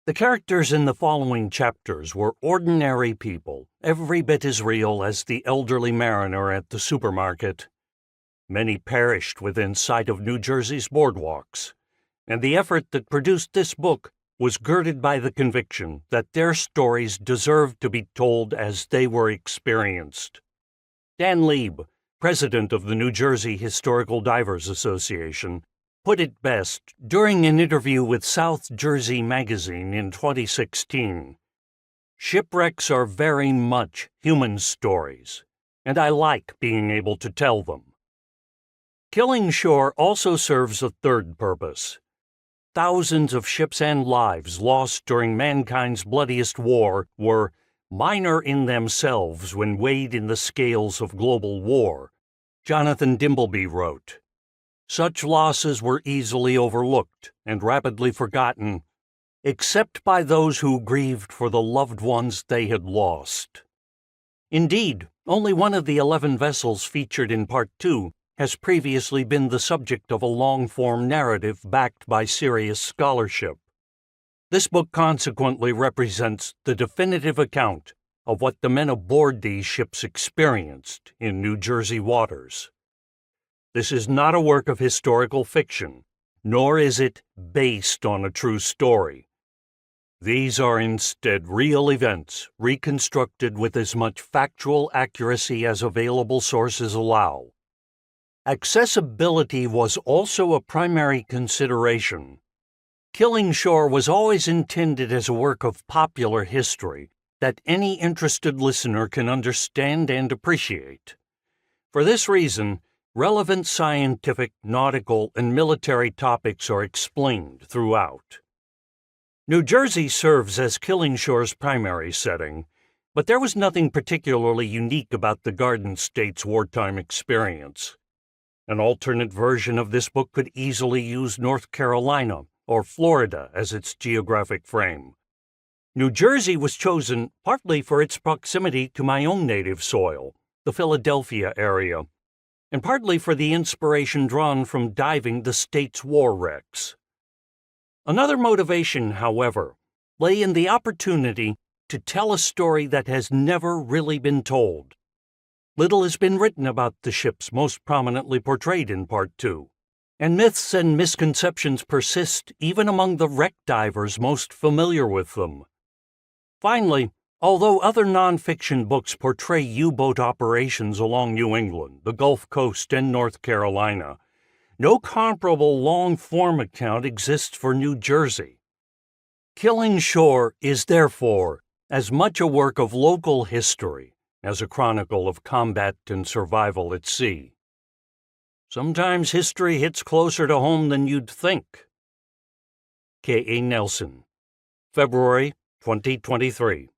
The characters in the following chapters were ordinary people, every bit as real as the elderly mariner at the supermarket. Many perished within sight of New Jersey's boardwalks, and the effort that produced this book was girded by the conviction that their stories deserved to be told as they were experienced. Dan Lieb, president of the New Jersey Historical Divers Association, put it best during an interview with South Jersey Magazine in 2016. "Shipwrecks are very much human stories, and I like being able to tell them." Killing Shore also serves a third purpose. Thousands of ships and lives lost during mankind's bloodiest war were minor in themselves when weighed in the scales of global war, Jonathan Dimbleby wrote. Such losses were easily overlooked and rapidly forgotten, except by those who grieved for the loved ones they had lost. Indeed, only one of the 11 vessels featured in Part 2 has previously been the subject of a long-form narrative backed by serious scholarship. This book consequently represents the definitive account of what the men aboard these ships experienced in New Jersey waters. This is not a work of historical fiction, nor is it based on a true story. These are instead real events reconstructed with as much factual accuracy as available sources allow. Accessibility was also a primary consideration. Killing Shore was always intended as a work of popular history that any interested listener can understand and appreciate. For this reason, relevant scientific, nautical, and military topics are explained throughout. New Jersey serves as Killing Shore's primary setting, but there was nothing particularly unique about the Garden State's wartime experience. An alternate version of this book could easily use North Carolina or Florida as its geographic frame. New Jersey was chosen partly for its proximity to my own native soil, the Philadelphia area, and partly for the inspiration drawn from diving the state's war wrecks. Another motivation, however, lay in the opportunity to tell a story that has never really been told. Little has been written about the ships most prominently portrayed in Part 2, and myths and misconceptions persist even among the wreck divers most familiar with them. Finally, although other nonfiction books portray U-boat operations along New England, the Gulf Coast, and North Carolina, no comparable long-form account exists for New Jersey. Killing Shore is therefore as much a work of local history as a chronicle of combat and survival at sea. Sometimes history hits closer to home than you'd think. K. A. Nelson, February 2023.